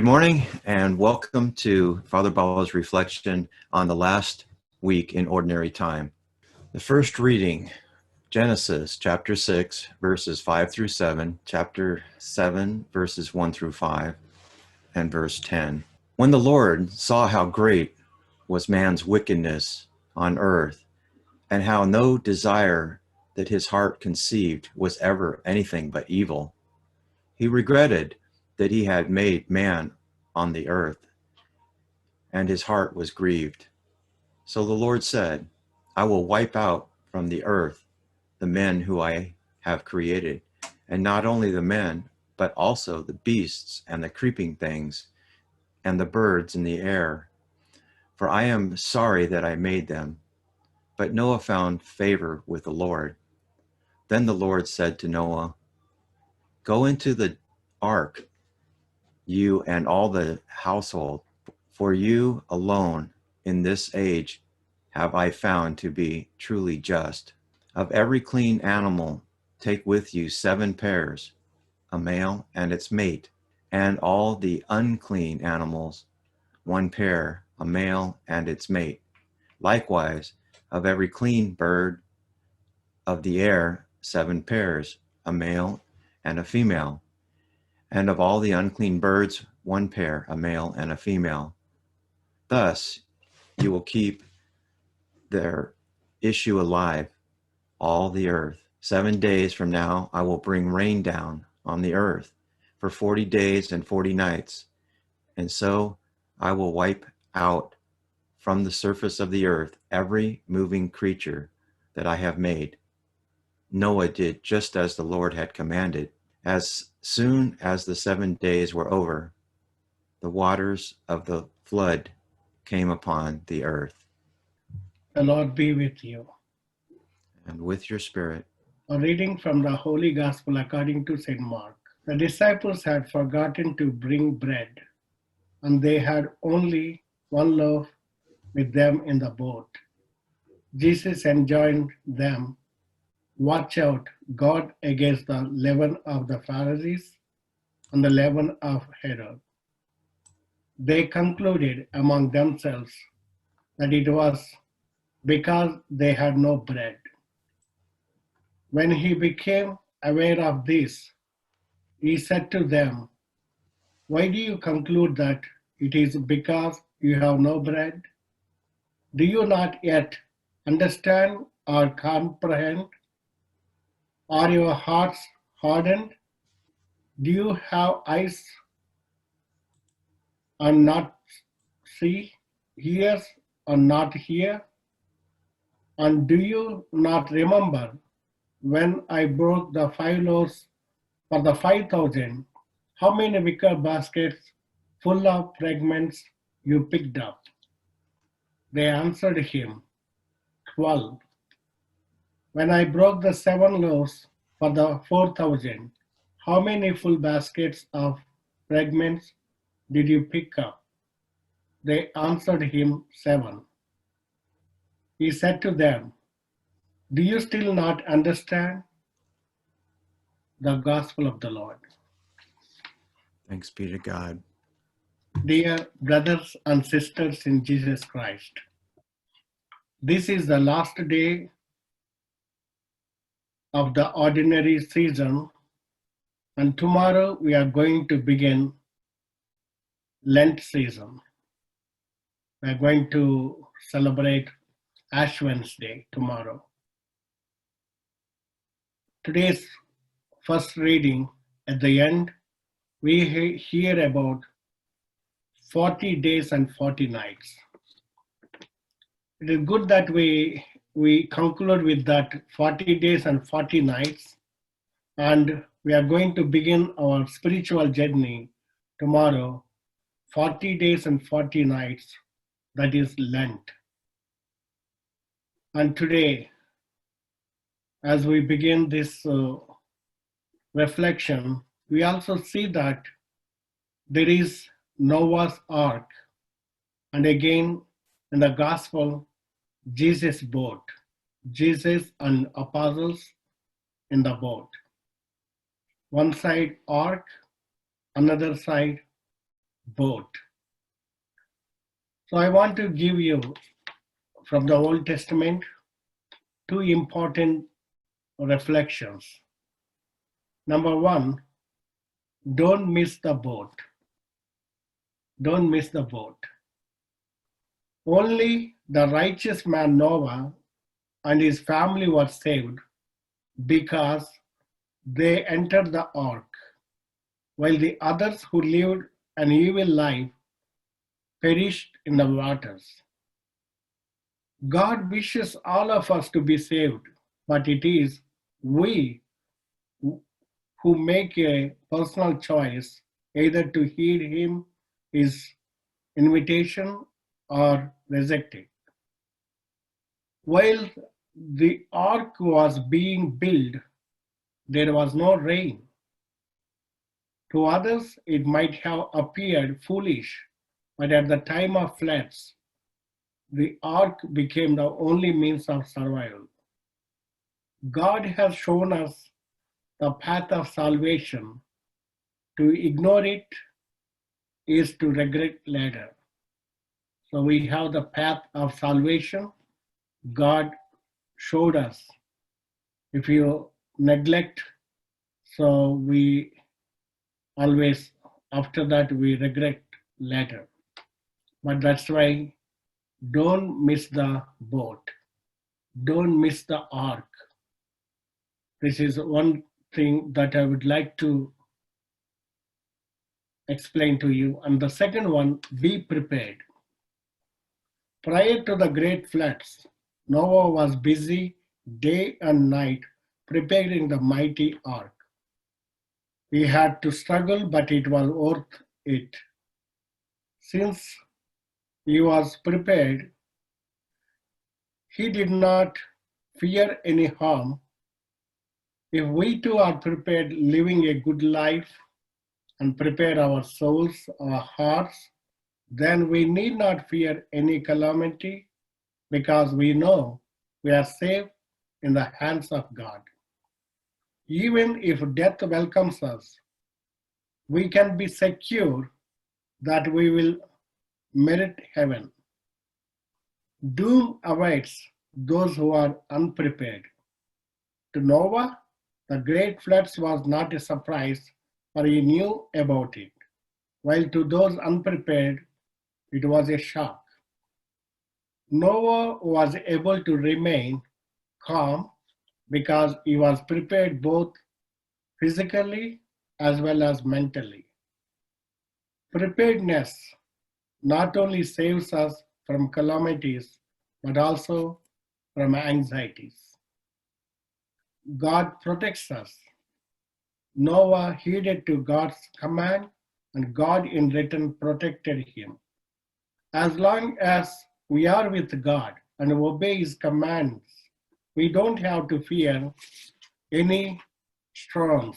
Good morning and welcome to Father Bala's reflection on the last week in Ordinary Time. The first reading, Genesis chapter 6, verses 5 through 7, chapter 7, verses 1 through 5, and verse 10. When the Lord saw how great was man's wickedness on earth, and how no desire that his heart conceived was ever anything but evil, he regretted that he had made man on the earth, and his heart was grieved. So the Lord said, I will wipe out from the earth the men who I have created, and not only the men, but also the beasts and the creeping things and the birds in the air. For I am sorry that I made them. But Noah found favor with the Lord. Then the Lord said to Noah, Go into the ark, you and all the household, for you alone in this age have I found to be truly just. Of every clean animal, take with you 7 pairs, a male and its mate, and all the unclean animals, 1 pair, a male and its mate. Likewise, of every clean bird of the air, 7 pairs, a male and a female. And of all the unclean birds, 1 pair, a male and a female. Thus you will keep their issue alive, all the earth. 7 days from now I will bring rain down on the earth for 40 days and 40 nights, and so I will wipe out from the surface of the earth every moving creature that I have made. Noah did just as the Lord had commanded. As soon as the 7 days were over, the waters of the flood came upon the earth. The Lord be with you. And with your spirit. A reading from the Holy Gospel according to St. Mark. The disciples had forgotten to bring bread, and they had only 1 loaf with them in the boat. Jesus enjoined them, Watch out, guard against the leaven of the Pharisees and the leaven of Herod. They concluded among themselves that it was because they had no bread. When he became aware of this, he said to them, Why do you conclude that it is because you have no bread? Do you not yet understand or comprehend? Are your hearts hardened? Do you have eyes and not see, ears and not hear? And do you not remember when I broke the 5 loaves for the 5,000, how many wicker baskets full of fragments you picked up? They answered him, 12. When I broke the 7 loaves for the 4,000, how many full baskets of fragments did you pick up? They answered him, 7. He said to them, Do you still not understand? The Gospel of the Lord. Thanks be to God. Dear brothers and sisters in Jesus Christ, this is the last day of the ordinary season, and tomorrow we are going to begin Lent season. We are going to celebrate Ash Wednesday tomorrow. Today's first reading, at the end, we hear about 40 days and 40 nights. It is good that we conclude with that 40 days and 40 nights, and we are going to begin our spiritual journey tomorrow, 40 days and 40 nights, that is Lent. And today, as we begin this reflection, we also see that there is Noah's Ark, and again in the Gospel, Jesus' boat, Jesus and apostles in the boat. One side ark, another side boat. So I want to give you from the Old Testament two important reflections. Number one, don't miss the boat. Don't miss the boat. Only the righteous man Noah and his family were saved because they entered the ark, while the others who lived an evil life perished in the waters. God wishes all of us to be saved, but it is we who make a personal choice either to heed him, his invitation, or reject it. While the ark was being built, there was no rain. To others, it might have appeared foolish, but at the time of floods, the ark became the only means of survival. God has shown us the path of salvation. To ignore it is to regret later. So we have the path of salvation. God showed us. If you neglect, so we always, after that, we regret later. But that's why don't miss the boat. Don't miss the ark. This is one thing that I would like to explain to you. And the second one, be prepared. Prior to the great floods, Noah was busy day and night preparing the mighty ark. He had to struggle, but it was worth it. Since he was prepared, he did not fear any harm. If we too are prepared, living a good life and prepare our souls, our hearts, then we need not fear any calamity because we know we are safe in the hands of God. Even if death welcomes us, we can be secure that we will merit heaven. Doom awaits those who are unprepared. To Noah, the great floods was not a surprise, for he knew about it, while to those unprepared, it was a shock. Noah was able to remain calm because he was prepared both physically as well as mentally. Preparedness not only saves us from calamities, but also from anxieties. God protects us. Noah heeded to God's command, and God in return protected him. As long as we are with God and obey his commands, we don't have to fear any storms.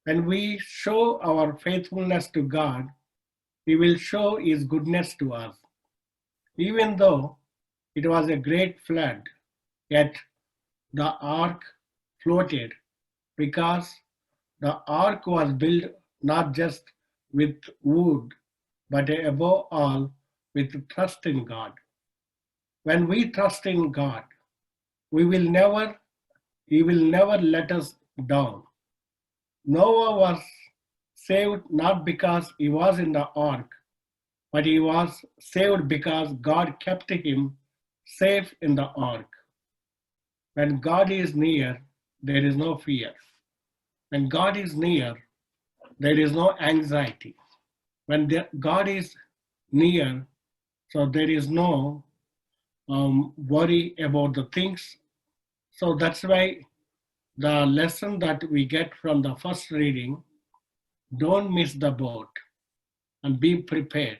When we show our faithfulness to God, he will show his goodness to us. Even though it was a great flood, yet the ark floated because the ark was built not just with wood, but above all with trust in God. When we trust in God, we will never, he will never let us down. Noah was saved not because he was in the ark, but he was saved because God kept him safe in the ark. When God is near, there is no fear. When God is near, there is no anxiety. When God is near, so there is no worry about the things. So that's why the lesson that we get from the first reading, don't miss the boat and be prepared.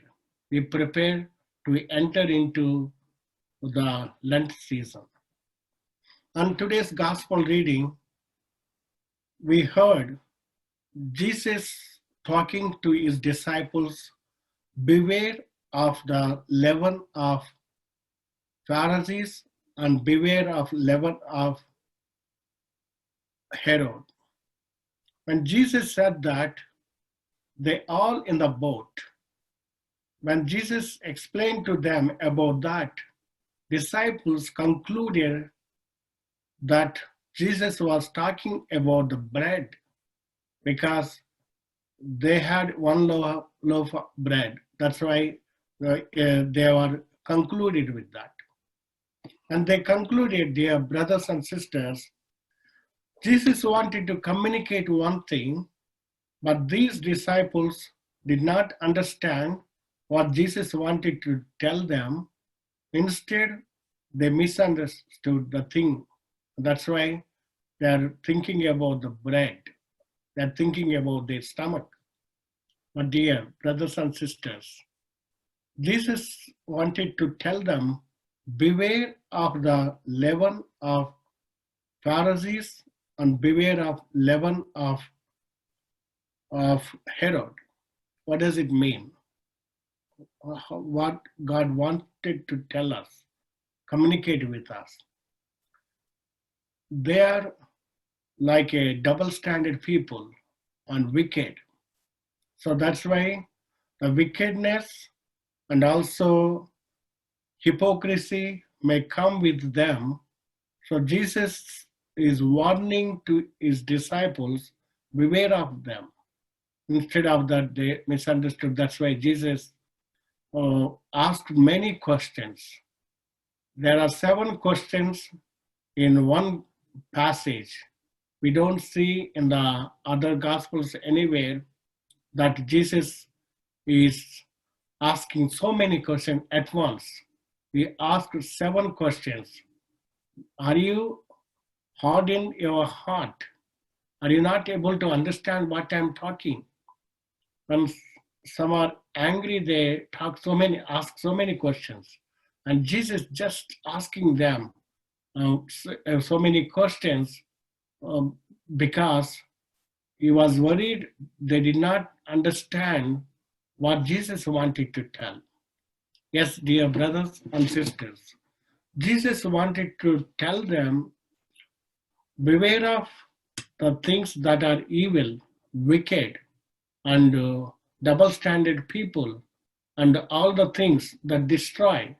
Be prepared to enter into the Lent season. On today's gospel reading, we heard Jesus talking to his disciples, beware of the leaven of Pharisees and beware of leaven of Herod. When Jesus said that, they all in the boat. When Jesus explained to them about that, disciples concluded that Jesus was talking about the bread because they had one loaf of bread. That's why they were concluded with that. And they concluded, dear brothers and sisters, Jesus wanted to communicate one thing, but these disciples did not understand what Jesus wanted to tell them. Instead, they misunderstood the thing. That's why they're thinking about the bread. They're thinking about their stomach. But dear brothers and sisters, Jesus wanted to tell them, beware of the leaven of Pharisees and beware of leaven of Herod. What does it mean? What God wanted to tell us, communicate with us. They are like a double standard people and wicked. So that's why the wickedness and also hypocrisy may come with them. So Jesus is warning to his disciples, beware of them. Instead of that, they misunderstood. That's why Jesus asked many questions. There are 7 questions in one passage. We don't see in the other gospels anywhere that Jesus is asking so many questions at once. He asked 7 questions. Are you hard in your heart? Are you not able to understand what I'm talking? When some are angry, they ask so many questions. And Jesus just asking them so many questions um, because he was worried they did not understand what Jesus wanted to tell. Yes, dear brothers and sisters, Jesus wanted to tell them, beware of the things that are evil, wicked, and double standard people, and all the things that destroy.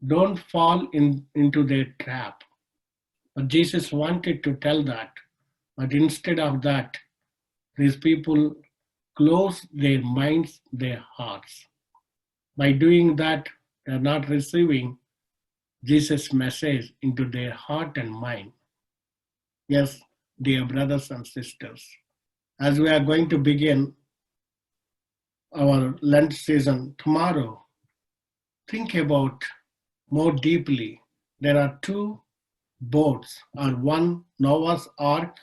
Don't fall into their trap. But Jesus wanted to tell that. But instead of that, these people close their minds, their hearts. By doing that, they are not receiving Jesus' message into their heart and mind. Yes, dear brothers and sisters, as we are going to begin our Lent season tomorrow, think about more deeply. There are 2 boats, or one Noah's Ark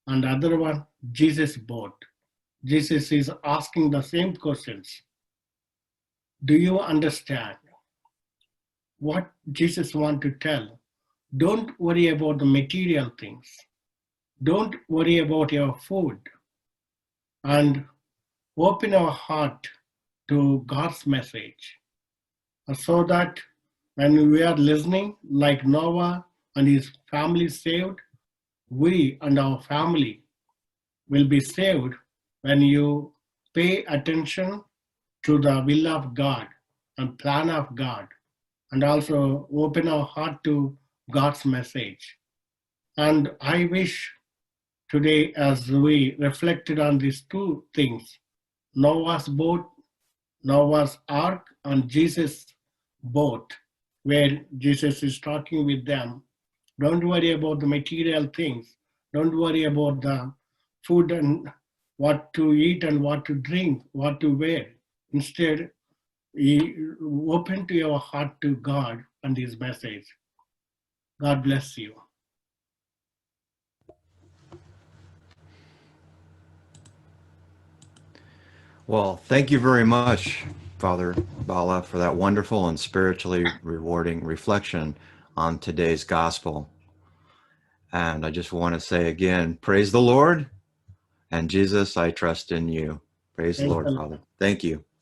and other one Jesus' boat. Jesus is asking the same questions. Do you understand what Jesus wants to tell? Don't worry about the material things. Don't worry about your food. And open our heart to God's message so that when we are listening, like Noah and his family saved, we and our family will be saved when you pay attention to the will of God and plan of God, and also open our heart to God's message. And I wish today, as we reflected on these 2 things, Noah's boat, Noah's ark, and Jesus' boat, where Jesus is talking with them, don't worry about the material things. Don't worry about the food and what to eat and what to drink, what to wear. Instead, open to your heart to God and His message. God bless you. Well, thank you very much, Father Bala, for that wonderful and spiritually rewarding reflection on today's gospel. And I just want to say again, praise the Lord. And Jesus, I trust in you. Praise the Praise Lord, the Lord. Father. Thank you.